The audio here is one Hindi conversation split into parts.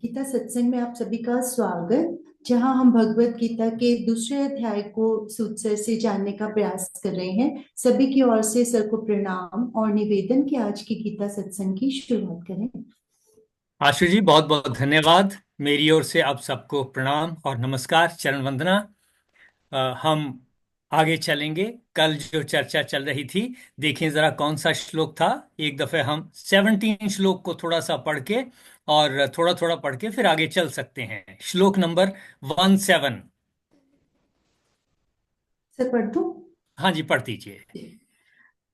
गीता सत्संग में आप सभी का स्वागत। जहां हम भगवत गीता के दूसरे अध्याय को सूत्र से जानने का प्रयास कर रहे हैं। सभी की ओर से सर को प्रणाम और निवेदन कि आज की गीता सत्संग की शुरुआत करें। आशु जी, बहुत बहुत धन्यवाद। मेरी ओर से आप सबको प्रणाम और नमस्कार, चरण वंदना। हम आगे चलेंगे। कल जो चर्चा चल रही थी, देखें जरा कौन सा श्लोक था। एक दफे हम 17 श्लोक को थोड़ा सा पढ़ के और थोड़ा थोड़ा पढ़ के फिर आगे चल सकते हैं। श्लोक नंबर 17। सर पढ़ दूं? हाँ जी, पढ़ दीजिए।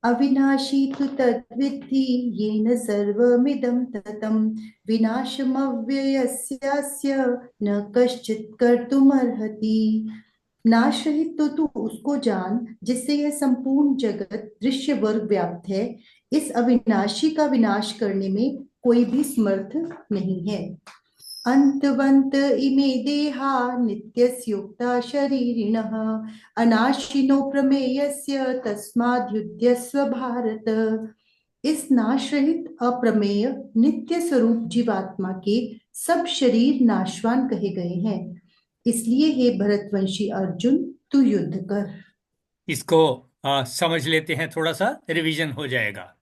अविनाशी तु तद्विद्धि येन सर्वमिदं ततं विनाशमव्ययस्यास्य न कश्चित् कर्तुमर्हति। नाश रहित तो तू उसको जान जिससे यह संपूर्ण जगत दृश्य वर्ग व्याप्त है। इस अविनाशी का विनाश करने में कोई भी समर्थ नहीं है। अंतवंत इमे देहा नित्यस्योक्ता शरीरिणः अनाशिनो प्रमेयस्य तस्माद्युध्यस्व भारत। इस नाश रहित अप्रमेय नित्य स्वरूप जीवात्मा के सब शरीर नाशवान कहे गए हैं। इसलिए हे भरतवंशी अर्जुन, तू युद्ध कर। इसको समझ लेते हैं, थोड़ा सा रिवीजन हो जाएगा।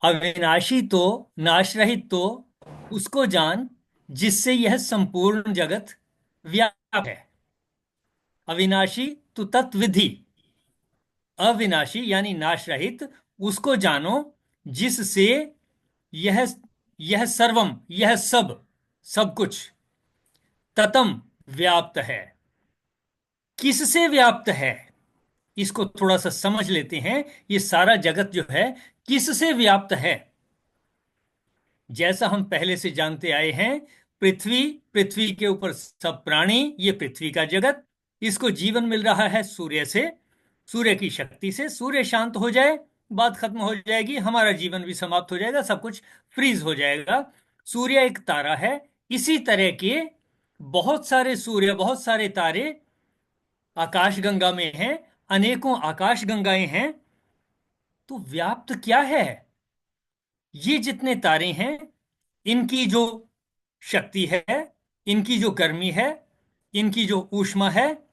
अविनाशी तो, नाश रहित तो उसको जान जिससे यह संपूर्ण जगत व्यापक है। अविनाशी तो तत्विधि। अविनाशी यानी नाश रहित उसको जानो जिससे यह यह सर्वम, यह सब, सब कुछ, ततम, व्याप्त है। किससे व्याप्त है, इसको थोड़ा सा समझ लेते हैं। ये सारा जगत जो है किससे व्याप्त है। जैसा हम पहले से जानते आए हैं, पृथ्वी, पृथ्वी के ऊपर सब प्राणी, ये पृथ्वी का जगत। इसको जीवन मिल रहा है सूर्य से, सूर्य की शक्ति से। सूर्य शांत हो जाए, बात खत्म हो जाएगी, हमारा जीवन भी समाप्त हो जाएगा, सब कुछ फ्रीज हो जाएगा। सूर्य एक तारा है। इसी तरह के बहुत सारे सूर्य, बहुत सारे तारे आकाशगंगा में हैं। अनेकों आकाशगंगाएं हैं। तो व्याप्त क्या है? ये जितने तारे हैं, इनकी जो शक्ति है, इनकी जो गर्मी है, इनकी जो ऊष्मा है,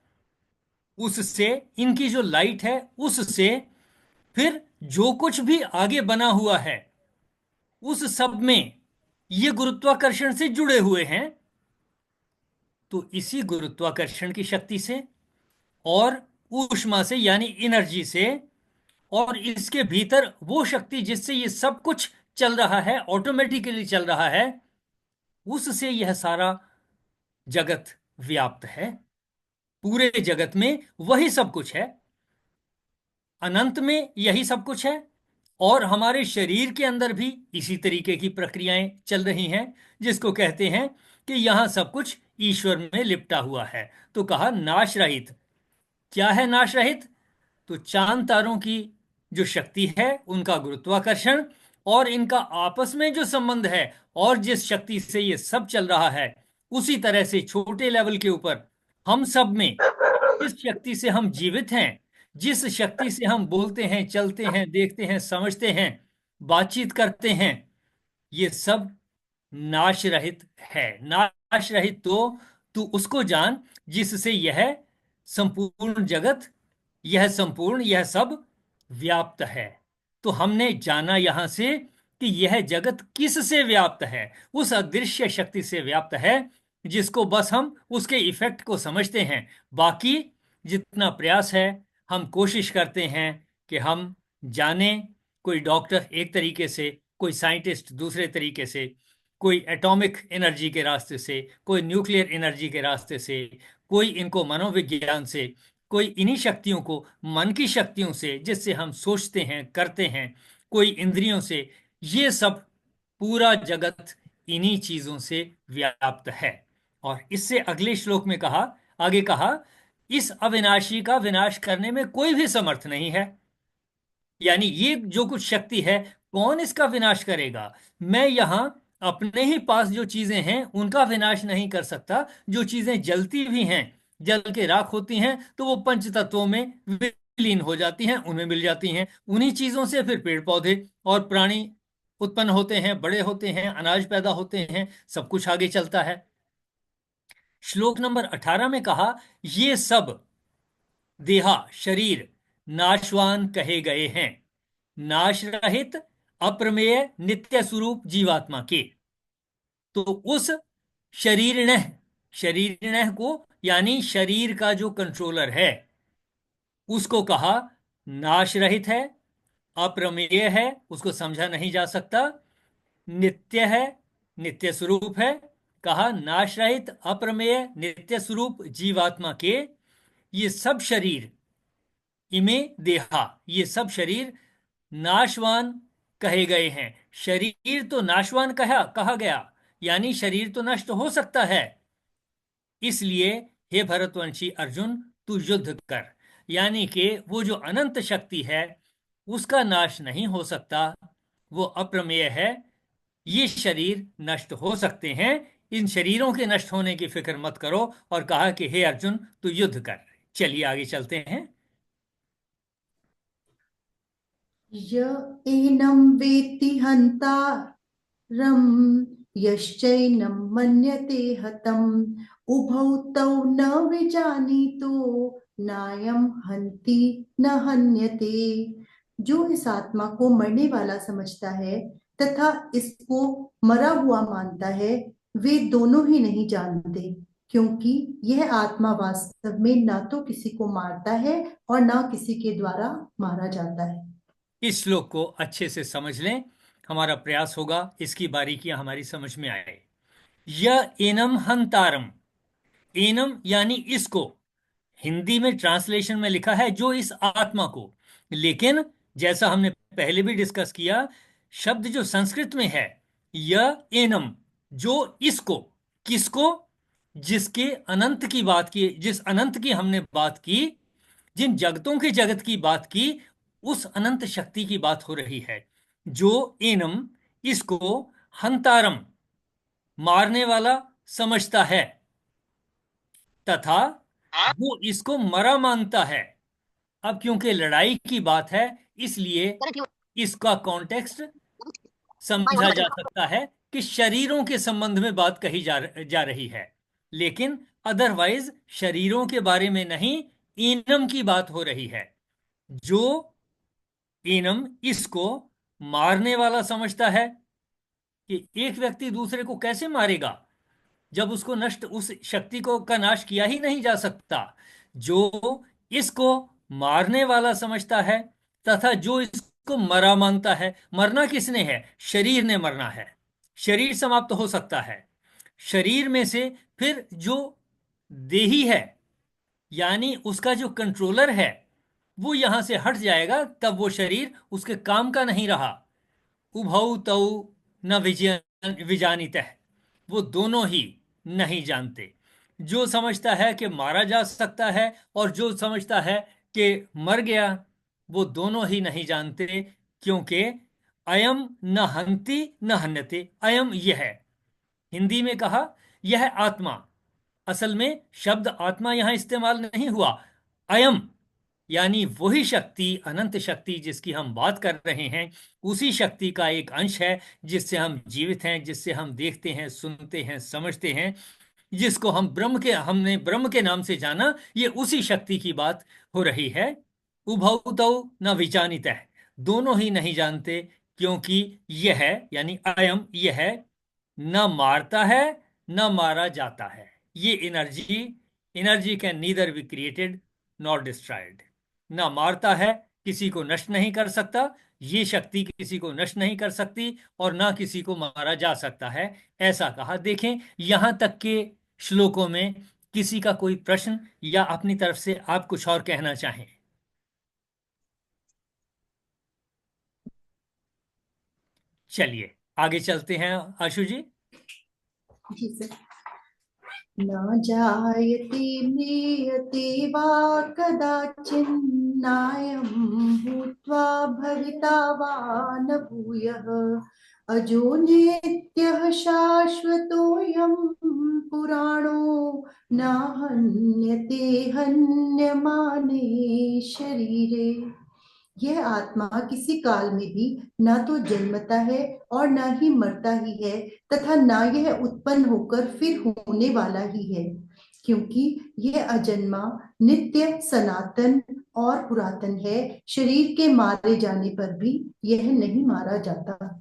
उससे, इनकी जो लाइट है उससे, फिर जो कुछ भी आगे बना हुआ है उस सब में ये गुरुत्वाकर्षण से जुड़े हुए हैं। तो इसी गुरुत्वाकर्षण की शक्ति से और ऊष्मा से यानी एनर्जी से, और इसके भीतर वो शक्ति जिससे ये सब कुछ चल रहा है, ऑटोमेटिकली चल रहा है, उससे यह सारा जगत व्याप्त है। पूरे जगत में वही सब कुछ है। अनंत में यही सब कुछ है। और हमारे शरीर के अंदर भी इसी तरीके की प्रक्रियाएं चल रही हैं, जिसको कहते हैं कि यहां सब कुछ ईश्वर में लिपटा हुआ है। तो कहा नाश रहित। क्या है नाश रहित? तो चांद तारों की जो शक्ति है, उनका गुरुत्वाकर्षण, और इनका आपस में जो संबंध है, और जिस शक्ति से ये सब चल रहा है, उसी तरह से छोटे लेवल के ऊपर हम सब में, जिस शक्ति से हम जीवित हैं, जिस शक्ति से हम बोलते हैं, चलते हैं, देखते हैं, समझते हैं, बातचीत करते हैं, ये सब नाश रहित है। नाश रहित तो तू उसको जान जिससे यह संपूर्ण जगत, यह संपूर्ण, यह सब व्याप्त है। तो हमने जाना यहां से कि यह जगत किससे व्याप्त है। उस अदृश्य शक्ति से व्याप्त है, जिसको बस हम उसके इफेक्ट को समझते हैं। बाकी जितना प्रयास है, हम कोशिश करते हैं कि हम जाने। कोई डॉक्टर एक तरीके से, कोई साइंटिस्ट दूसरे तरीके से, कोई एटॉमिक एनर्जी के रास्ते से, कोई न्यूक्लियर एनर्जी के रास्ते से, कोई इनको मनोविज्ञान से, कोई इन्हीं शक्तियों को मन की शक्तियों से, जिससे हम सोचते हैं, करते हैं, कोई इंद्रियों से। ये सब पूरा जगत इन्हीं चीजों से व्याप्त है। और इससे अगले श्लोक में कहा, आगे कहा, इस अविनाशी का विनाश करने में कोई भी समर्थ नहीं है। यानी ये जो कुछ शक्ति है, कौन इसका विनाश करेगा? मैं यहां अपने ही पास जो चीजें हैं उनका विनाश नहीं कर सकता। जो चीजें जलती भी हैं, जल के राख होती हैं, तो वो पंच तत्वों में विलीन हो जाती हैं, उनमें मिल जाती हैं। उन्हीं चीजों से फिर पेड़ पौधे और प्राणी उत्पन्न होते हैं, बड़े होते हैं, अनाज पैदा होते हैं, सब कुछ आगे चलता है। श्लोक नंबर 18 में कहा, ये सब देहा शरीर नाशवान कहे गए हैं, नाश रहित अप्रमेय नित्य स्वरूप जीवात्मा के। तो उस शरीरिणः, शरीरिणः को यानी शरीर का जो कंट्रोलर है उसको कहा नाश रहित है, अप्रमेय है, उसको समझा नहीं जा सकता, नित्य है, नित्य स्वरूप है। कहा नाश रहित अप्रमेय नित्य स्वरूप जीवात्मा के ये सब शरीर, इमे देहा, ये सब शरीर नाशवान कहे गए हैं। शरीर तो नाशवान कहा कहा गया, यानी शरीर तो नष्ट हो सकता है। इसलिए हे भरतवंशी अर्जुन, तू युद्ध कर। यानी कि वो जो अनंत शक्ति है उसका नाश नहीं हो सकता, वो अप्रमेय है। ये शरीर नष्ट हो सकते हैं, इन शरीरों के नष्ट होने की फिक्र मत करो। और कहा कि हे अर्जुन, तू युद्ध कर। चलिए आगे चलते हैं। य एनं वेत्ति हन्तारं यश्चैनं मन्यते हतम् उभौ तौ न विजानीतो नायं हन्ति न हन्यते। जो इस आत्मा को मरने वाला समझता है तथा इसको मरा हुआ मानता है, वे दोनों ही नहीं जानते, क्योंकि यह आत्मा वास्तव में ना तो किसी को मारता है और ना किसी के द्वारा मारा जाता है। इस श्लोक को अच्छे से समझ लें, हमारा प्रयास होगा इसकी बारीकियां हमारी समझ में आए। यह एनम हंतारम, एनम यानी इसको, हिंदी में ट्रांसलेशन में लिखा है जो इस आत्मा को, लेकिन जैसा हमने पहले भी डिस्कस किया, शब्द जो संस्कृत में है यह एनम, जो इसको, किसको, जिसके अनंत की बात की, जिस अनंत की हमने बात की, जिन जगतों के जगत की बात की, उस अनंत शक्ति की बात हो रही है। जो एनम, इसको हंतारम, मारने वाला समझता है, तथा वो इसको मरा मानता है। अब क्योंकि लड़ाई की बात है, इसलिए इसका कॉन्टेक्स्ट समझा जा सकता है कि शरीरों के संबंध में बात कही जा रही है, लेकिन अदरवाइज शरीरों के बारे में नहीं, ईनम की बात हो रही है। जो ईनम इसको मारने वाला समझता है, कि एक व्यक्ति दूसरे को कैसे मारेगा जब उसको नष्ट, उस शक्ति को का नाश किया ही नहीं जा सकता। जो इसको मारने वाला समझता है, तथा जो इसको मरा मानता है। मरना किसने है? शरीर ने मरना है। शरीर समाप्त हो सकता है, शरीर में से फिर जो देही है, यानी उसका जो कंट्रोलर है, वो यहां से हट जाएगा, तब वो शरीर उसके काम का नहीं रहा। उभौ तौ न विजानीतः, वो दोनों ही नहीं जानते। जो समझता है कि मारा जा सकता है और जो समझता है कि मर गया, वो दोनों ही नहीं जानते, क्योंकि अयम न हंति न हन्यते। अयम यह है, हिंदी में कहा यह आत्मा, असल में शब्द आत्मा यहां इस्तेमाल नहीं हुआ। अयम यानी वही शक्ति, अनंत शक्ति जिसकी हम बात कर रहे हैं, उसी शक्ति का एक अंश है जिससे हम जीवित हैं, जिससे हम देखते हैं, सुनते हैं, समझते हैं, जिसको हमने ब्रह्म के नाम से जाना, ये उसी शक्ति की बात हो रही है। उभौ तौ न विजानीतः, दोनों ही नहीं जानते, क्योंकि यह यानी अयम, यह न मारता है न मारा जाता है। ये energy, energy can neither be created nor destroyed. ना मारता है, किसी को नष्ट नहीं कर सकता, ये शक्ति किसी को नष्ट नहीं कर सकती, और ना किसी को मारा जा सकता है, ऐसा कहा। देखें यहां तक के श्लोकों में किसी का कोई प्रश्न या अपनी तरफ से आप कुछ और कहना चाहें? चलिए आगे चलते हैं आशु जी। जी सर। न जायते म्रियते वा कदाचिन्नायं भूत्वा भविता वा न भूयः अजो नित्यः शाश्वतोऽयं पुराणो न हन्यते हन्यमाने शरीरे। यह आत्मा किसी काल में भी ना तो जन्मता है और ना ही मरता ही है, तथा ना यह उत्पन्न होकर फिर होने वाला ही है, क्योंकि यह अजन्मा, नित्य, सनातन और पुरातन है। शरीर के मारे जाने पर भी यह नहीं मारा जाता।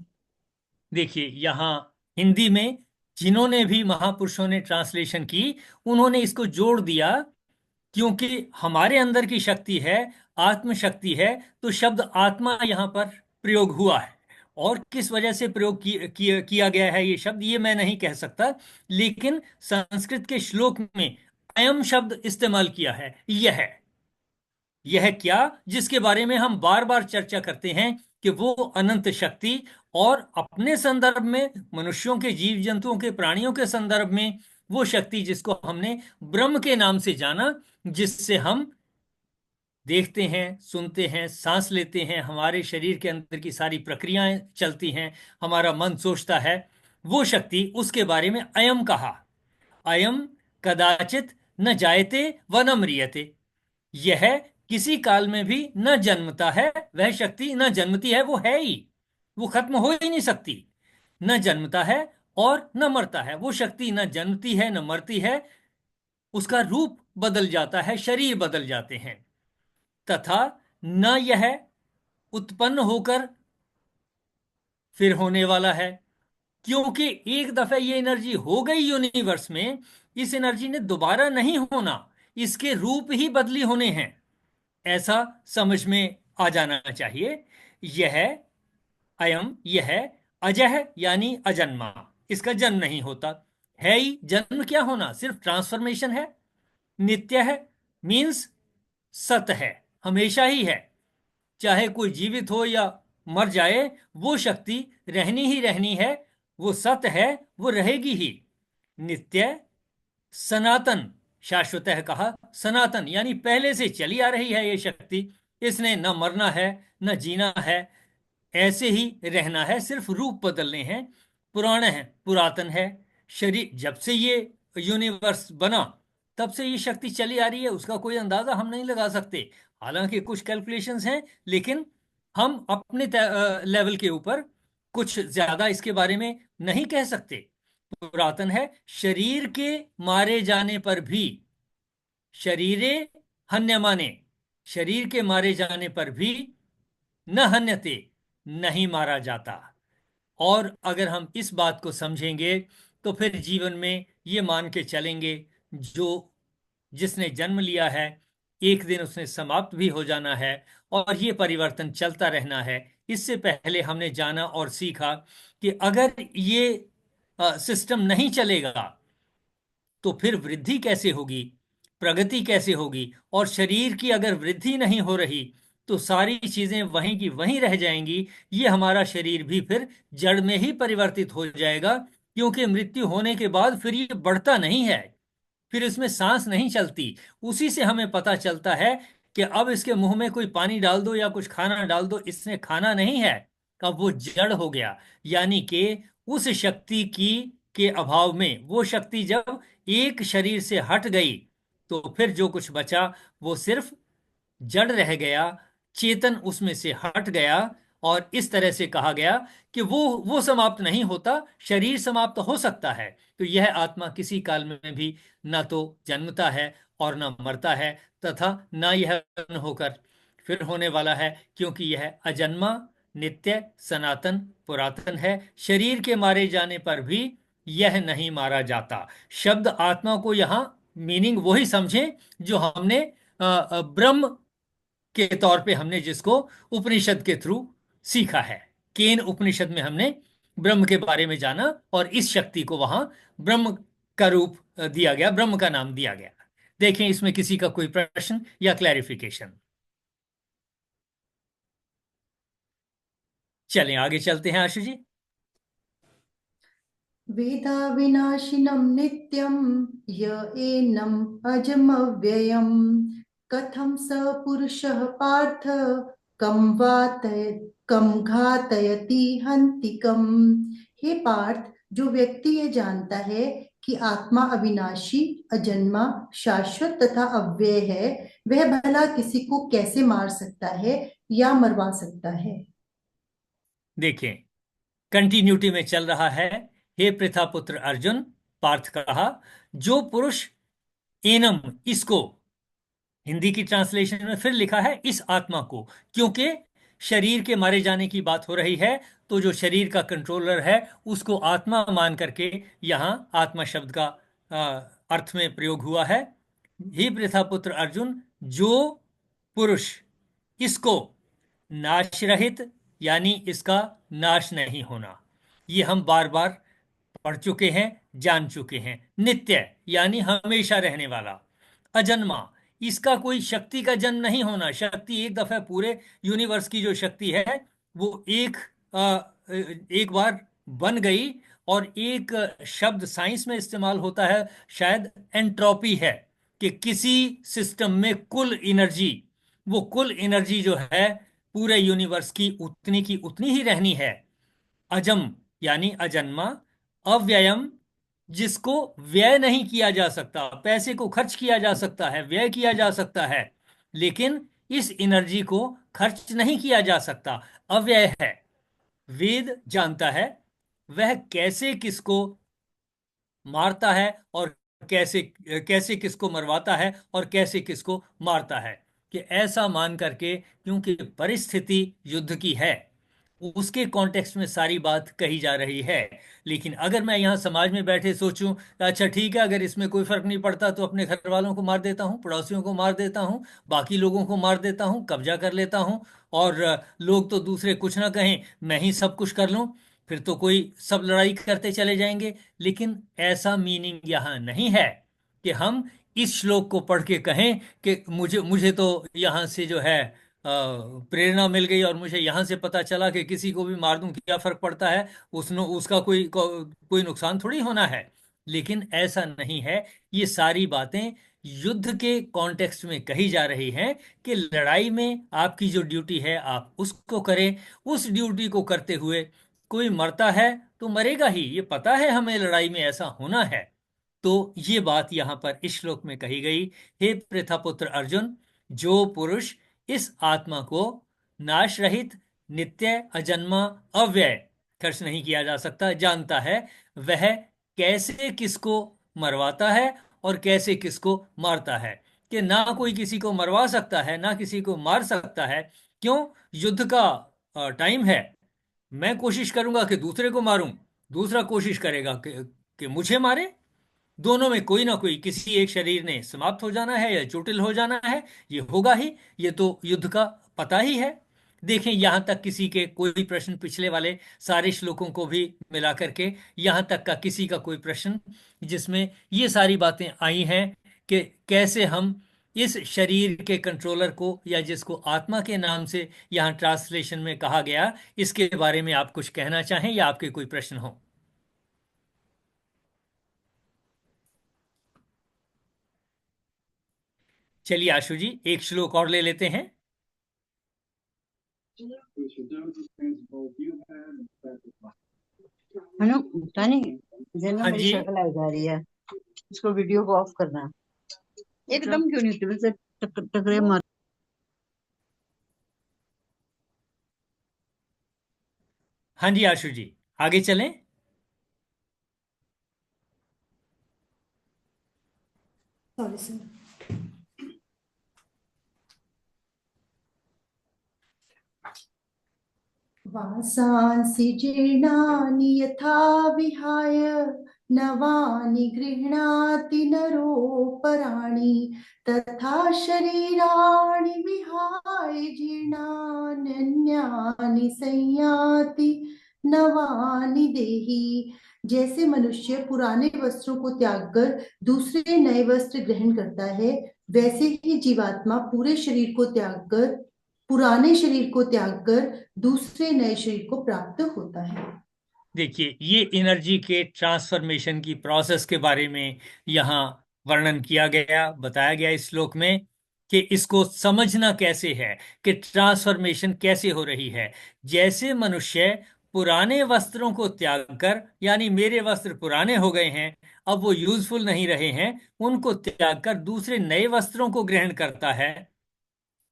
देखिए यहाँ हिंदी में जिन्होंने भी महापुरुषों ने ट्रांसलेशन की, उन्होंने इसको जोड़ दिया, क्योंकि हमारे अंदर की शक्ति है, आत्म शक्ति है, तो शब्द आत्मा यहाँ पर प्रयोग हुआ है। और किस वजह से प्रयोग किया गया है ये शब्द, ये मैं नहीं कह सकता, लेकिन संस्कृत के श्लोक में अयम शब्द इस्तेमाल किया है। यह क्या, जिसके बारे में हम बार बार चर्चा करते हैं कि वो अनंत शक्ति, और अपने संदर्भ में, मनुष्यों के, जीव जंतुओं के, प्राणियों के संदर्भ में वो शक्ति जिसको हमने ब्रह्म के नाम से जाना, जिससे हम देखते हैं, सुनते हैं, सांस लेते हैं, हमारे शरीर के अंदर की सारी प्रक्रियाएं चलती हैं, हमारा मन सोचता है, वो शक्ति, उसके बारे में अयम कहा। अयम कदाचित न जायते व न म्रियते। यह किसी काल में भी न जन्मता है, वह शक्ति न जन्मती है, वो है ही, वो खत्म हो ही नहीं सकती। न जन्मता है और न मरता है, वो शक्ति न जन्मती है न मरती है। उसका रूप बदल जाता है, शरीर बदल जाते हैं, तथा न यह उत्पन्न होकर फिर होने वाला है, क्योंकि एक दफे ये एनर्जी हो गई यूनिवर्स में, इस एनर्जी ने दोबारा नहीं होना, इसके रूप ही बदली होने हैं, ऐसा समझ में आ जाना चाहिए। यह अयम, यह अजह यानी अजन्मा, इसका जन्म नहीं होता है ही। जन्म क्या होना, सिर्फ ट्रांसफॉर्मेशन है। नित्य है मीन्स सत है, हमेशा ही है, चाहे कोई जीवित हो या मर जाए, वो शक्ति रहनी ही रहनी है, वो सत है, वो रहेगी ही। नित्य, सनातन, शाश्वत है कहा, सनातन यानी पहले से चली आ रही है ये शक्ति, इसने न मरना है न जीना है, ऐसे ही रहना है, सिर्फ रूप बदलने हैं। पुराण है, पुरातन है, शरीर, जब से ये यूनिवर्स बना तब से ये शक्ति चली आ रही है, उसका कोई अंदाजा हम नहीं लगा सकते। हालांकि कुछ कैलकुलेशंस हैं, लेकिन हम अपने लेवल के ऊपर कुछ ज्यादा इसके बारे में नहीं कह सकते। पुरातन है, शरीर के मारे जाने पर भी, शरीरे हन्यमाने, शरीर के मारे जाने पर भी न हन्यते, नहीं मारा जाता। और अगर हम इस बात को समझेंगे तो फिर जीवन में ये मान के चलेंगे, जो जिसने जन्म लिया है, एक दिन उसने समाप्त भी हो जाना है, और ये परिवर्तन चलता रहना है। इससे पहले हमने जाना और सीखा कि अगर ये सिस्टम नहीं चलेगा तो फिर वृद्धि कैसे होगी, प्रगति कैसे होगी, और शरीर की अगर वृद्धि नहीं हो रही तो सारी चीजें वहीं की वहीं रह जाएंगी। ये हमारा शरीर भी फिर जड़ में ही परिवर्तित हो जाएगा, क्योंकि मृत्यु होने के बाद फिर ये बढ़ता नहीं है, फिर इसमें सांस नहीं चलती। उसी से हमें पता चलता है कि अब इसके मुंह में कोई पानी डाल दो या कुछ खाना डाल दो, इसने खाना नहीं है, अब वो जड़ हो गया। यानी कि उस शक्ति की के अभाव में, वो शक्ति जब एक शरीर से हट गई तो फिर जो कुछ बचा वो सिर्फ जड़ रह गया, चेतन उसमें से हट गया। और इस तरह से कहा गया कि वो समाप्त नहीं होता, शरीर समाप्त हो सकता है, तो यह आत्मा किसी काल में भी ना तो जन्मता है और ना मरता है, तथा ना यह उत्पन्न होकर फिर होने वाला है, क्योंकि यह अजन्मा, नित्य, सनातन, पुरातन है। शरीर के मारे जाने पर भी यह नहीं मारा जाता। शब्द आत्मा को यहाँ मीनिंग वही समझें जो हमने ब्रह्म के तौर पे हमने जिसको उपनिषद के थ्रू सीखा है। केन उपनिषद में हमने ब्रह्म के बारे में जाना, और इस शक्ति को वहां ब्रह्म का रूप दिया गया, ब्रह्म का नाम दिया गया। देखें इसमें किसी का कोई प्रश्न या क्लैरिफिकेशन। चलें आगे चलते हैं आशु जी। वेदा विनाशिनं नित्यं य एनम् अजमव्ययम् कथं स पुरुषः पार्थ कं कं घातयति हन्तिकम्। हे पार्थ, जो व्यक्ति ये जानता है कि आत्मा अविनाशी, अजन्मा, शाश्वत तथा अव्यय है, वह भला किसी को कैसे मार सकता है या मरवा सकता है? देखें, कंटिन्यूटी में चल रहा है। हे प्रथापुत्र अर्जुन, पार्थ कहा, जो पुरुष एनम, इसको, हिंदी की ट्रांसलेशन में फिर लिखा है इस आत्मा को, क्योंकि शरीर के मारे जाने की बात हो रही है, तो जो शरीर का कंट्रोलर है उसको आत्मा मान करके यहां आत्मा शब्द का अर्थ में प्रयोग हुआ है। हे प्रथापुत्र अर्जुन, जो पुरुष इसको नाश रहित, यानी इसका नाश नहीं होना, ये हम बार बार पढ़ चुके हैं, जान चुके हैं। नित्य यानी हमेशा रहने वाला। अजन्मा, इसका कोई शक्ति का जन्म नहीं होना। शक्ति एक दफे पूरे यूनिवर्स की जो शक्ति है वो एक बार बन गई। और एक शब्द साइंस में इस्तेमाल होता है, शायद एंट्रोपी है, कि किसी सिस्टम में कुल एनर्जी, वो कुल एनर्जी जो है पूरे यूनिवर्स की उतनी ही रहनी है। अजम यानी अजन्मा। अव्ययम, जिसको व्यय नहीं किया जा सकता। पैसे को खर्च किया जा सकता है, व्यय किया जा सकता है, लेकिन इस एनर्जी को खर्च नहीं किया जा सकता। अव्यय है। वेद जानता है वह कैसे किसको मारता है और कैसे कैसे किसको मरवाता है और कैसे किसको मारता है। कि ऐसा मान करके, क्योंकि परिस्थिति युद्ध की है, उसके कॉन्टेक्स्ट में सारी बात कही जा रही है। लेकिन अगर मैं यहाँ समाज में बैठे सोचूं, अच्छा ठीक है, अगर इसमें कोई फर्क नहीं पड़ता तो अपने घर वालों को मार देता हूँ, पड़ोसियों को मार देता हूँ, बाकी लोगों को मार देता हूँ, कब्जा कर लेता हूँ, और लोग तो दूसरे कुछ ना कहें, मैं ही सब कुछ कर लूं, फिर तो कोई सब लड़ाई करते चले जाएंगे। लेकिन ऐसा मीनिंग यहाँ नहीं है कि हम इस श्लोक को पढ़ के कहें कि मुझे मुझे तो यहाँ से जो है प्रेरणा मिल गई और मुझे यहाँ से पता चला कि किसी को भी मार दूं क्या फर्क पड़ता है, उसने उसका कोई नुकसान थोड़ी होना है। लेकिन ऐसा नहीं है। ये सारी बातें युद्ध के कॉन्टेक्स्ट में कही जा रही हैं कि लड़ाई में आपकी जो ड्यूटी है आप उसको करें। उस ड्यूटी को करते हुए कोई मरता है तो मरेगा ही, ये पता है हमें, लड़ाई में ऐसा होना है। तो ये बात यहां पर इस श्लोक में कही गई। हे प्रथापुत्र अर्जुन, जो पुरुष इस आत्मा को नाश रहित, नित्य, अजन्मा, अव्यय, खर्च नहीं किया जा सकता, जानता है, वह कैसे किसको मरवाता है और कैसे किसको मारता है। कि ना कोई किसी को मरवा सकता है ना किसी को मार सकता है। क्यों? युद्ध का टाइम है। मैं कोशिश करूंगा कि दूसरे को मारूं, दूसरा कोशिश करेगा कि मुझे मारे। दोनों में कोई ना कोई, किसी एक शरीर ने समाप्त हो जाना है या चोटिल हो जाना है, ये होगा ही। ये तो युद्ध का पता ही है। देखें, यहां तक किसी के कोई प्रश्न, पिछले वाले सारे श्लोकों को भी मिला करके यहां तक का किसी का कोई प्रश्न जिसमें ये सारी बातें आई हैं कि कैसे हम इस शरीर के कंट्रोलर को, या जिसको आत्मा के नाम से यहां ट्रांसलेशन में कहा गया, इसके बारे में आप कुछ कहना चाहें या आपके कोई प्रश्न हो? चलिए आशु जी, एक श्लोक और ले लेते हैं। हेलो, तानी जेना हाँ मेरी जी। शक्ल आ जा रही है, इसको वीडियो को ऑफ करना। एकदम क्यों नहीं दिल से टकरे मार। हाँ जी आशु जी, आगे चलें। Sorry sir. वासांसि जीर्णानि यथा विहाय नवानि गृह्णाति नरोपराणि तथा शरीराणि विहाय जीर्णान्यन्यानि संयाति नवानि देहि। जैसे मनुष्य पुराने वस्त्रों को त्याग कर दूसरे नए वस्त्र ग्रहण करता है, वैसे ही जीवात्मा पूरे शरीर को त्याग कर, पुराने शरीर को त्याग कर दूसरे नए शरीर को प्राप्त होता है। देखिए, ये एनर्जी के ट्रांसफॉर्मेशन की प्रोसेस के बारे में यहाँ वर्णन किया गया, बताया गया इस श्लोक में कि इसको समझना कैसे है, कि ट्रांसफॉर्मेशन कैसे हो रही है। जैसे मनुष्य पुराने वस्त्रों को त्याग कर, यानी मेरे वस्त्र पुराने हो गए हैं, अब वो यूजफुल नहीं रहे हैं, उनको त्याग कर दूसरे नए वस्त्रों को ग्रहण करता है,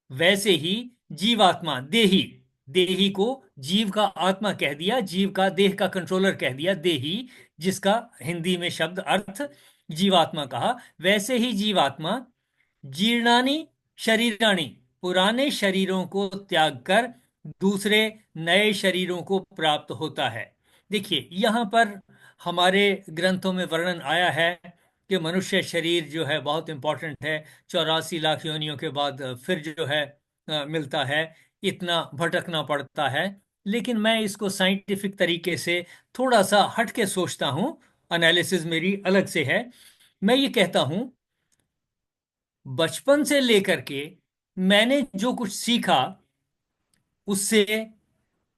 वैसे ही जीवात्मा, देही, देही को जीव का आत्मा कह दिया, जीव का देह का कंट्रोलर कह दिया, देही, जिसका हिंदी में शब्द अर्थ जीवात्मा कहा, वैसे ही जीवात्मा जीर्णानि शरीराणि, पुराने शरीरों को त्याग कर दूसरे नए शरीरों को प्राप्त होता है। देखिए यहां पर हमारे ग्रंथों में वर्णन आया है कि मनुष्य शरीर जो है बहुत इंपॉर्टेंट है, 84 लाख योनियों के बाद फिर जो है मिलता है, इतना भटकना पड़ता है। लेकिन मैं इसको साइंटिफिक तरीके से थोड़ा सा हट के सोचता हूं, एनालिसिस मेरी अलग से है। मैं ये कहता हूं, बचपन से लेकर के मैंने जो कुछ सीखा उससे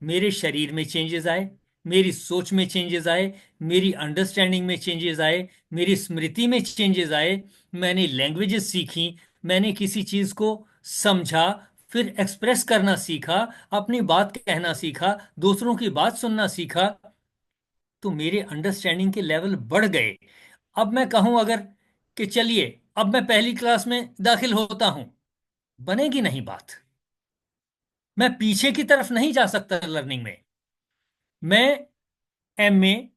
मेरे शरीर में चेंजेस आए, मेरी सोच में चेंजेस आए, मेरी अंडरस्टैंडिंग में चेंजेस आए, मेरी स्मृति में चेंजेस आए, मैंने लैंग्वेजेस सीखी, मैंने किसी चीज को समझा, फिर एक्सप्रेस करना सीखा, अपनी बात कहना सीखा, दूसरों की बात सुनना सीखा, तो मेरे अंडरस्टैंडिंग के लेवल बढ़ गए। अब मैं कहूं अगर कि चलिए अब मैं पहली क्लास में दाखिल होता हूं, बनेगी नहीं बात। मैं पीछे की तरफ नहीं जा सकता लर्निंग में। मैं एमए,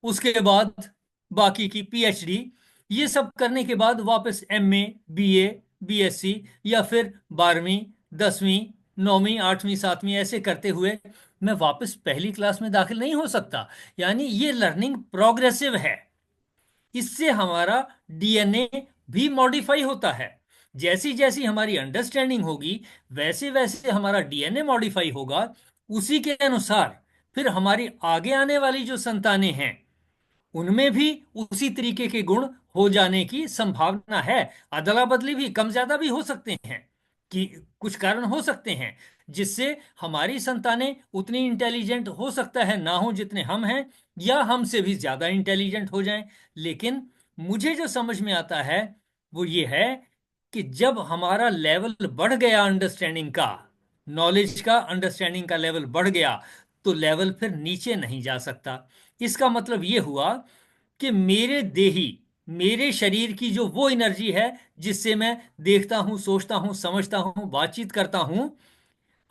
उसके बाद बाकी की पीएचडी, ये सब करने के बाद वापस एमए, बीए, बीएससी, या फिर 12वीं, 10वीं, 9वीं, 8वीं, 7वीं ऐसे करते हुए मैं वापस पहली क्लास में दाखिल नहीं हो सकता। यानी ये लर्निंग प्रोग्रेसिव है। इससे हमारा डीएनए भी मॉडिफाई होता है। जैसी जैसी हमारी अंडरस्टैंडिंग होगी वैसे वैसे हमारा डीएनए मॉडिफाई होगा। उसी के अनुसार फिर हमारी आगे आने वाली जो संतानें हैं उनमें भी उसी तरीके के गुण हो जाने की संभावना है। अदला बदली भी कम ज्यादा भी हो सकते हैं, कि कुछ कारण हो सकते हैं जिससे हमारी संतानें उतनी इंटेलिजेंट हो सकता है ना हो जितने हम हैं, या हमसे भी ज्यादा इंटेलिजेंट हो जाएं। लेकिन मुझे जो समझ में आता है वो ये है कि जब हमारा लेवल बढ़ गया अंडरस्टैंडिंग का, नॉलेज का, अंडरस्टैंडिंग का लेवल बढ़ गया, तो लेवल फिर नीचे नहीं जा सकता। इसका मतलब ये हुआ कि मेरे देही, मेरे शरीर की जो वो एनर्जी है जिससे मैं देखता हूं, सोचता हूं, समझता हूं, बातचीत करता हूं,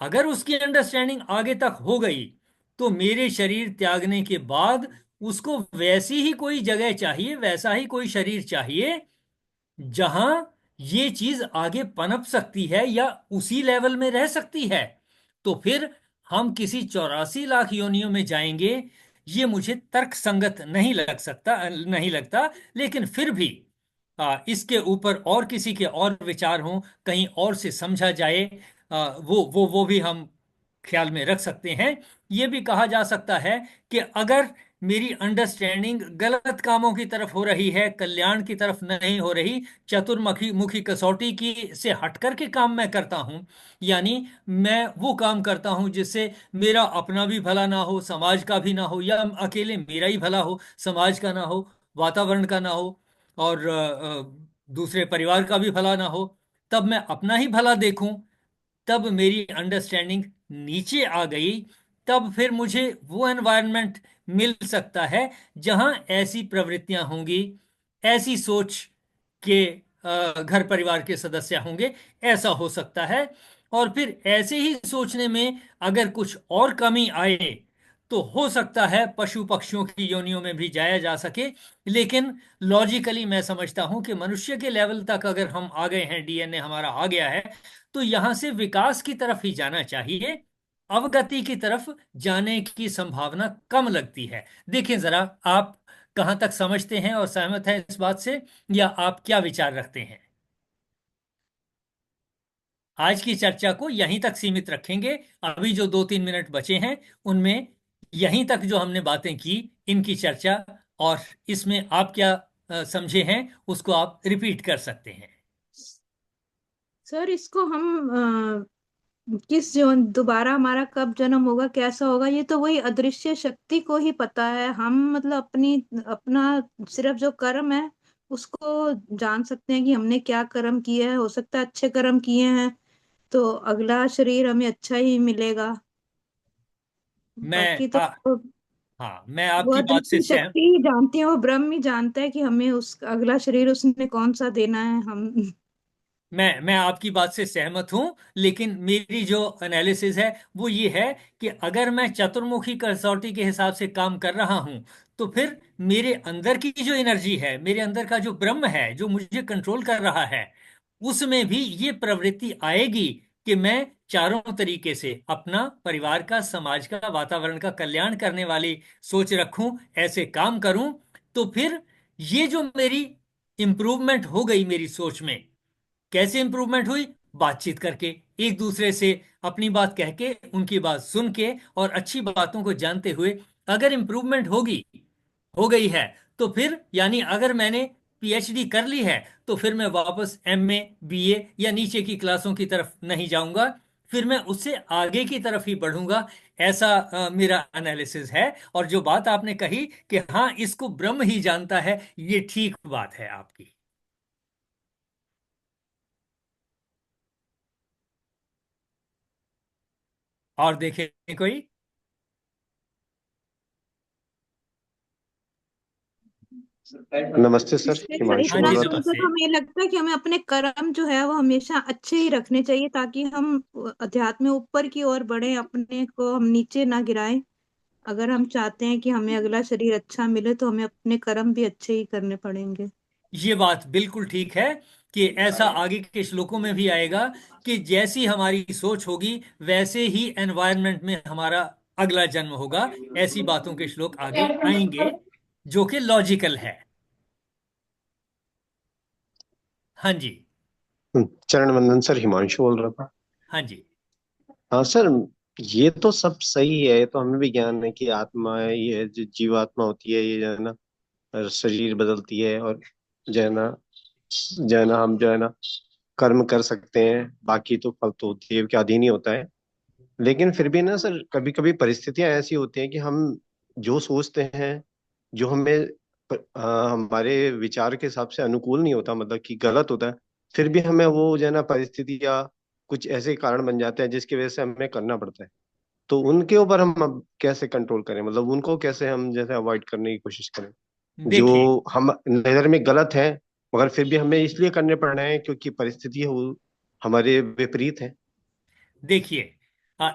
अगर उसकी अंडरस्टैंडिंग आगे तक हो गई तो मेरे शरीर त्यागने के बाद उसको वैसी ही कोई जगह चाहिए, वैसा ही कोई शरीर चाहिए जहां ये चीज आगे पनप सकती है या उसी लेवल में रह सकती है। तो फिर हम किसी 84 लाख योनियों में जाएंगे, ये मुझे तर्क संगत नहीं लग सकता, नहीं लगता। लेकिन फिर भी इसके ऊपर और किसी के और विचार हों, कहीं और से समझा जाए, वो भी हम ख्याल में रख सकते हैं। ये भी कहा जा सकता है कि अगर मेरी अंडरस्टैंडिंग गलत कामों की तरफ हो रही है, कल्याण की तरफ नहीं हो रही, चतुर्मुखी मुखी कसौटी की से हट करके काम मैं करता हूं, यानी मैं वो काम करता हूं जिससे मेरा अपना भी भला ना हो, समाज का भी ना हो, या अकेले मेरा ही भला हो, समाज का ना हो, वातावरण का ना हो, और दूसरे परिवार का भी भला ना हो, तब मैं अपना ही भला देखूं, तब मेरी अंडरस्टैंडिंग नीचे आ गई। तब फिर मुझे वो एनवायरनमेंट मिल सकता है जहां ऐसी प्रवृत्तियां होंगी, ऐसी सोच के घर परिवार के सदस्य होंगे, ऐसा हो सकता है। और फिर ऐसे ही सोचने में अगर कुछ और कमी आए तो हो सकता है पशु पक्षियों की योनियों में भी जाया जा सके। लेकिन लॉजिकली मैं समझता हूं कि मनुष्य के लेवल तक अगर हम आ गए हैं, डीएनए हमारा आ गया है, तो यहां से विकास की तरफ ही जाना चाहिए। अवगति की तरफ जाने की संभावना कम लगती है। देखें जरा, आप कहां तक समझते हैं और सहमत हैं इस बात से, या आप क्या विचार रखते हैं? आज की चर्चा को यहीं तक सीमित रखेंगे। अभी जो 2-3 मिनट बचे हैं उनमें यहीं तक जो हमने बातें की, इनकी चर्चा, और इसमें आप क्या समझे हैं उसको आप रिपीट कर सकते हैं। सर इसको हम किस जीवन दोबारा हमारा कब जन्म होगा, कैसा होगा, ये तो वही अदृश्य शक्ति को ही पता है। हम मतलब अपना सिर्फ जो कर्म है उसको जान सकते हैं कि हमने क्या कर्म किए हैं। हो सकता है अच्छे कर्म किए हैं तो अगला शरीर हमें अच्छा ही मिलेगा। मैं बाकी तो हाँ, मैं वो आपकी बात से अदृश्य सहम शक्ति ही जानती है, वो ब्रह्म ही जानता है कि हमें उस अगला शरीर उसने कौन सा देना है। हम मैं आपकी बात से सहमत हूं, लेकिन मेरी जो एनालिसिस है वो ये है कि अगर मैं चतुर्मुखी कसौटी के हिसाब से काम कर रहा हूं, तो फिर मेरे अंदर की जो एनर्जी है, मेरे अंदर का जो ब्रह्म है जो मुझे कंट्रोल कर रहा है, उसमें भी ये प्रवृत्ति आएगी कि मैं चारों तरीके से अपना, परिवार का, समाज का, वातावरण का कल्याण करने वाली सोच रखूं, ऐसे काम करूं। तो फिर ये जो मेरी इंप्रूवमेंट हो गई मेरी सोच में, कैसे इंप्रूवमेंट हुई? बातचीत करके, एक दूसरे से अपनी बात कह के, उनकी बात सुन के और अच्छी बातों को जानते हुए अगर इंप्रूवमेंट होगी, हो गई है, तो फिर यानी अगर मैंने पीएचडी कर ली है, तो फिर मैं वापस एमए, बीए या नीचे की क्लासों की तरफ नहीं जाऊंगा, फिर मैं उससे आगे की तरफ ही बढ़ूंगा। ऐसा मेरा एनालिसिस है। और जो बात आपने कही कि हाँ, इसको ब्रह्म ही जानता है, ये ठीक बात है आपकी। और देखें कोई। नमस्ते सर, इससे इस हिमांशु हाँ बोल जी, रहा था। प्रश्न से नमस्ते। तो हमें लगता है कि हमें अपने कर्म जो है वो हमेशा अच्छे ही रखने चाहिए, ताकि हम अध्यात्म में ऊपर की ओर बढ़े, अपने को हम नीचे ना गिराएं। अगर हम चाहते हैं कि हमें अगला शरीर अच्छा मिले, तो हमें अपने कर्म भी अच्छे ही करने पड़ेंगे। ये बात बिल्कुल ठीक है कि ऐसा आगे के श्लोकों में भी आएगा कि जैसी हमारी सोच होगी वैसे ही एनवायरनमेंट में हमारा अगला जन्म होगा। ऐसी बातों के श्लोक आगे आएंगे जो कि लॉजिकल है। हाँ जी। चरण वंदन सर, हिमांशु बोल रहा था। हाँ जी। हाँ सर, ये तो सब सही है, ये तो हमें भी ज्ञान है कि आत्मा है, ये जो जीवात्मा होती है, ये जो है ना शरीर बदलती है, और जो है ना, हम जो है ना कर्म कर सकते हैं, बाकी तो फल तो देव के अधीन ही होता है। लेकिन फिर भी ना सर, कभी कभी परिस्थितियां ऐसी होती हैं कि हम जो सोचते हैं, जो हमें हमारे विचार के हिसाब से अनुकूल नहीं होता, मतलब कि गलत होता है, फिर भी हमें वो जो है ना परिस्थिति या कुछ ऐसे कारण बन जाते हैं जिसकी वजह से हमें करना पड़ता है। तो उनके ऊपर हम अब कैसे कंट्रोल करें, मतलब उनको कैसे हम जैसे अवॉइड करने की कोशिश करें, जो देखिए हम नजर में गलत है, मगर फिर भी हमें इसलिए करने पड़ रहे हैं क्योंकि परिस्थिति है वो हमारे विपरीत है। देखिए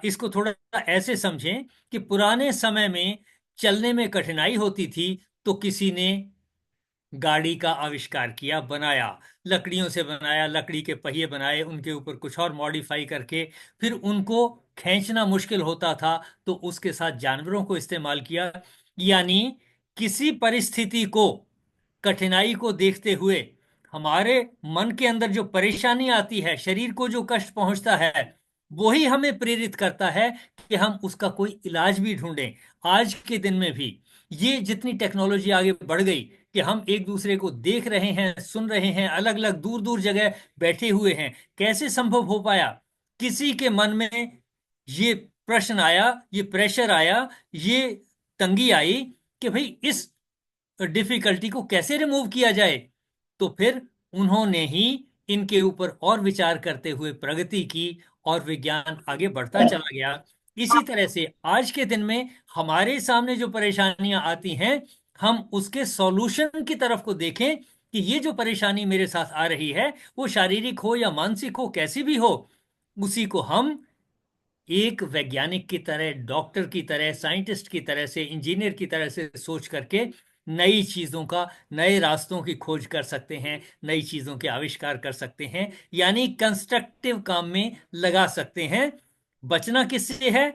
इसको थोड़ा ऐसे समझें कि पुराने समय में चलने में कठिनाई होती थी, तो किसी ने गाड़ी का आविष्कार किया, बनाया, लकड़ियों से बनाया, लकड़ी के पहिए बनाए, उनके ऊपर कुछ और मॉडिफाई करके फिर उनको खींचना मुश्किल होता था, तो उसके साथ जानवरों को इस्तेमाल किया। यानी किसी परिस्थिति को, कठिनाई को देखते हुए हमारे मन के अंदर जो परेशानी आती है, शरीर को जो कष्ट पहुंचता है, वही हमें प्रेरित करता है कि हम उसका कोई इलाज भी ढूंढें। आज के दिन में भी ये जितनी टेक्नोलॉजी आगे बढ़ गई कि हम एक दूसरे को देख रहे हैं, सुन रहे हैं, अलग अलग दूर दूर जगह बैठे हुए हैं, कैसे संभव हो पाया? किसी के मन में ये प्रश्न आया, ये प्रेशर आया, ये तंगी आई कि भाई इस डिफिकल्टी को कैसे रिमूव किया जाए। तो फिर उन्होंने ही इनके ऊपर और विचार करते हुए प्रगति की, और विज्ञान आगे बढ़ता चला गया। इसी तरह से आज के दिन में हमारे सामने जो परेशानियां आती हैं, हम उसके सॉल्यूशन की तरफ को देखें कि ये जो परेशानी मेरे साथ आ रही है, वो शारीरिक हो या मानसिक हो, कैसी भी हो, उसी को हम एक वैज्ञानिक की तरह, डॉक्टर की तरह, साइंटिस्ट की तरह से, इंजीनियर की तरह से सोच करके नई चीजों का, नए रास्तों की खोज कर सकते हैं, नई चीजों के आविष्कार कर सकते हैं, यानी कंस्ट्रक्टिव काम में लगा सकते हैं। बचना किससे है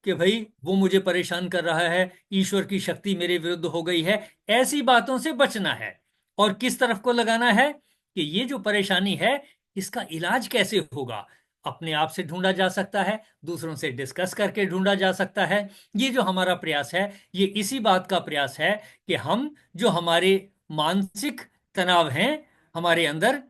कि भाई वो मुझे परेशान कर रहा है, ईश्वर की शक्ति मेरे विरुद्ध हो गई है, ऐसी बातों से बचना है। और किस तरफ को लगाना है कि ये जो परेशानी है, इसका इलाज कैसे होगा? अपने आप से ढूंढा जा सकता है, दूसरों से डिस्कस करके ढूंढा जा सकता है। ये जो हमारा प्रयास है, ये इसी बात का प्रयास है कि हम जो हमारे मानसिक तनाव हैं हमारे अंदर,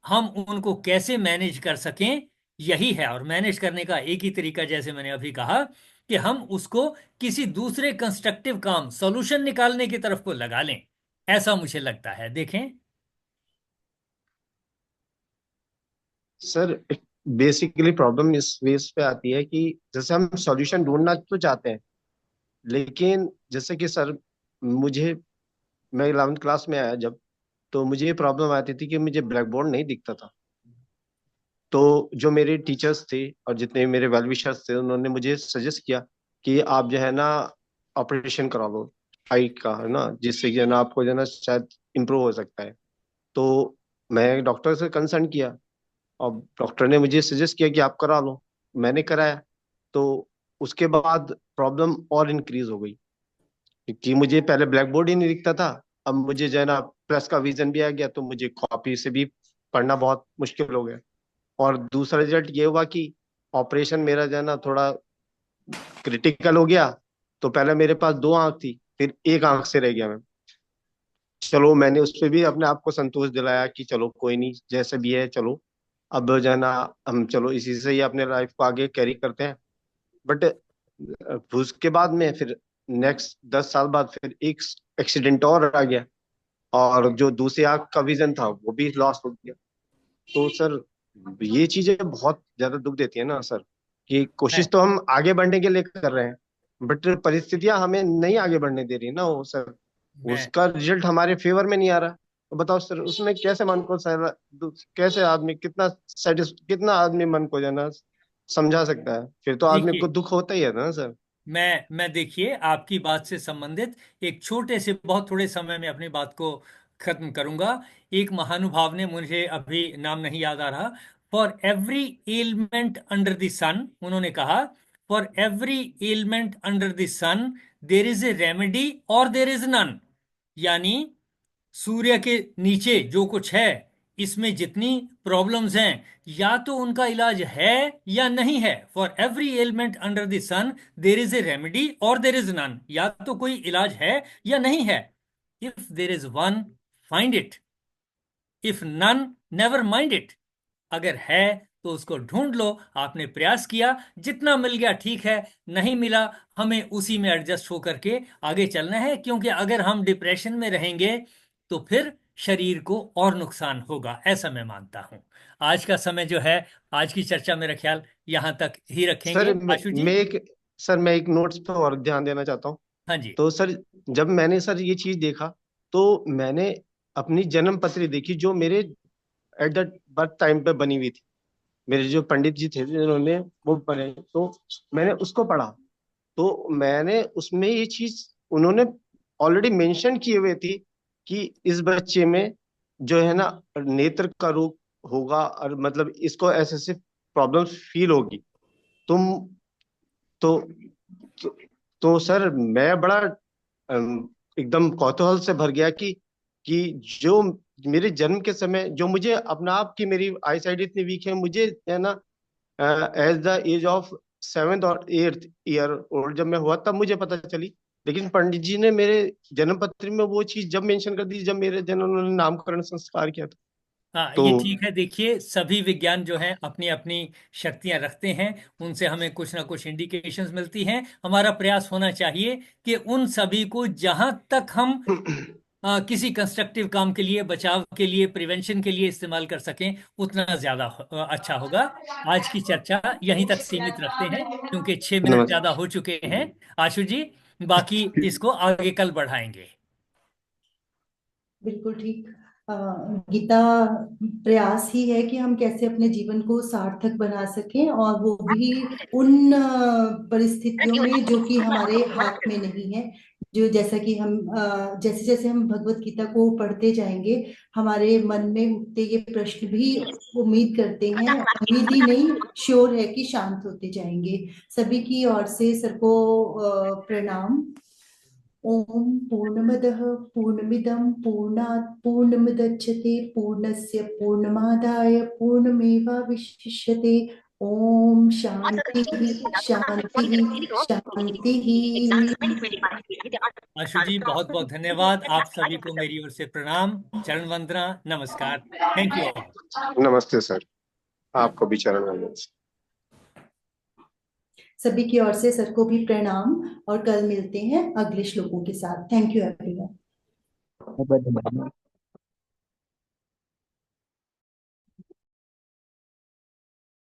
हम उनको कैसे मैनेज कर सकें। यही है। और मैनेज करने का एक ही तरीका, जैसे मैंने अभी कहा, कि हम उसको किसी दूसरे कंस्ट्रक्टिव काम, सॉल्यूशन निकालने की तरफ को लगा लें। ऐसा मुझे लगता है। देखें। सर, एक बेसिकली प्रॉब्लम इस बेस पे आती है कि जैसे हम सॉल्यूशन ढूंढना तो चाहते हैं, लेकिन जैसे कि सर, मुझे मैं 11th क्लास में आया जब, तो मुझे ये प्रॉब्लम आती थी कि मुझे ब्लैक बोर्ड नहीं दिखता था। तो जो मेरे टीचर्स थे और जितने मेरे वेल विशर्स थे, उन्होंने मुझे सजेस्ट किया कि आप जो है ना ऑपरेशन करा लो आई का, है ना, जिससे कि है ना आपको जो है ना शायद इम्प्रूव हो सकता है। तो मैं डॉक्टर से कंसल्ट किया और डॉक्टर ने मुझे सजेस्ट किया कि आप करा लो। मैंने कराया, तो उसके बाद प्रॉब्लम और इंक्रीज हो गई, क्योंकि मुझे पहले ब्लैक बोर्ड ही नहीं दिखता था। अब मुझे जो है ना प्लस का विजन भी आ गया, तो मुझे कॉपी से भी पढ़ना बहुत मुश्किल हो गया। और दूसरा रिजल्ट ये हुआ कि ऑपरेशन मेरा जो है ना थोड़ा क्रिटिकल हो गया। तो पहले मेरे पास 2 आंख थी, फिर एक आंख से रह गया मैं। चलो, मैंने उस पर भी अपने आप को संतोष दिलाया कि चलो कोई नहीं, जैसे भी है चलो, अब जो है ना हम चलो इसी से ही अपने लाइफ को आगे कैरी करते हैं। बट उसके बाद में फिर नेक्स्ट 10 साल बाद फिर एक एक्सीडेंट और आ गया, और जो दूसरी आंख का विजन था वो भी लॉस हो गया। तो सर, ये चीजें बहुत ज्यादा दुख देती है ना सर, कि कोशिश मैं तो हम आगे बढ़ने के लिए कर रहे हैं, बट परिस्थितियां हमें नहीं आगे बढ़ने दे रही ना वो सर। मैं उसका रिजल्ट हमारे फेवर में नहीं आ रहा। तो बताओ सर, उसमें कैसे मन को कैसे आदमी कितना आदमी मन को जो है ना समझा सकता है? फिर तो आदमी को देखिए, दुख होता ही है ना सर। मैं देखिए, आपकी बात से संबंधित एक छोटे से बहुत थोड़े समय में अपनी बात को खत्म करूंगा। एक महानुभाव ने, मुझे अभी नाम नहीं याद आ रहा, for every element under the sun, उन्होंने कहा, for every element under the sun there is a remedy और देर इज नन। यानी सूर्य के नीचे जो कुछ है, इसमें जितनी प्रॉब्लम्स हैं, या तो उनका इलाज है या नहीं है। For every element under the sun there is a remedy और देर इज नन। या तो कोई इलाज है या नहीं है। If there is one, find it. If none, never mind it. अगर है तो उसको ढूंढ लो। आपने प्रयास किया, जितना मिल गया ठीक है, नहीं मिला, हमें उसी में एडजस्ट होकर के आगे चलना है। क्योंकि अगर हम डिप्रेशन में रहेंगे तो फिर शरीर को और नुकसान होगा, ऐसा मैं मानता हूं। आज का समय जो है, आज की चर्चा मेरा ख्याल यहां तक ही सर, रखेंगे, आशु जी। मैं एक नोट्स पे और ध्यान देना चाहता हूँ। हाँ जी। तो सर, जब मैंने सर ये चीज देखा, तो मैंने अपनी जन्म पत्री देखी जो मेरे एट द बर्थ टाइम पे बनी हुई थी। मेरे जो पंडित जी थे जिन्होंने वो बने, तो मैंने उसको पढ़ा। तो मैंने उसमें ये चीज उन्होंने ऑलरेडी मेंशन किए हुए थी कि इस बच्चे में जो है ना नेत्र का रोग होगा, और मतलब इसको ऐसे ऐसे प्रॉब्लम्स फील होगी। तुम तो, तो, तो सर, मैं बड़ा एकदम कौतूहल से भर गया कि जो मेरे जन्म के समय, जो मुझे अपना आप की मेरी आई साइड इतनी वीक है, मुझे है ना as the age of 7th और 8th ईयर ओल्ड जब मैं हुआ तब मुझे पता चली। लेकिन पंडित जी ने मेरे जन्म पत्र में वो चीज जब मेंशन कर दी जब मेरे जन्म उन्होंने नामकरण संस्कार किया था। हाँ, तो ये ठीक है। देखिए, सभी विज्ञान जो हैं अपनी अपनी शक्तियां रखते हैं। उनसे हमें कुछ ना कुछ इंडिकेशंस मिलती हैं। हमारा प्रयास होना चाहिए कि उन सभी को जहां तक हम किसी कंस्ट्रक्टिव काम के लिए, बचाव के लिए, प्रिवेंशन के लिए इस्तेमाल कर सकें, उतना ज्यादा अच्छा होगा। आज की चर्चा यहीं तक सीमित रखते हैं, क्योंकि 6 मिनट ज्यादा नमस्ते। हो चुके हैं। आशु जी, बाकी इसको आगे कल बढ़ाएंगे। बिल्कुल ठीक। अ, गीता प्रयास ही है कि हम कैसे अपने जीवन को सार्थक बना सकें, और वो भी उन परिस्थितियों में जो कि हमारे हाथ में नहीं है। जो जैसा कि हम जैसे जैसे हम भगवत गीता को पढ़ते जाएंगे, हमारे मन में उठते ये प्रश्न भी, उम्मीद करते हैं, उम्मीद ही नहीं, श्योर है कि शांत होते जाएंगे। सभी की ओर से सर को प्रणाम। ओम पूर्णमदः पूर्णमिदं पूर्णात् पूर्णमुदच्यते पूर्णस्य पूर्णमादाय पूर्णमेवावशिष्यते। ओम शांति शांति शांति। आशु जी, बहुत बहुत धन्यवाद। आप सभी को मेरी ओर से प्रणाम, चरण वंदना, नमस्कार। Thank you all. नमस्ते सर, आपको भी चरण वंदन। सभी की ओर से सर को भी प्रणाम, और कल मिलते हैं अगले श्लोकों के साथ। Thank you everyone.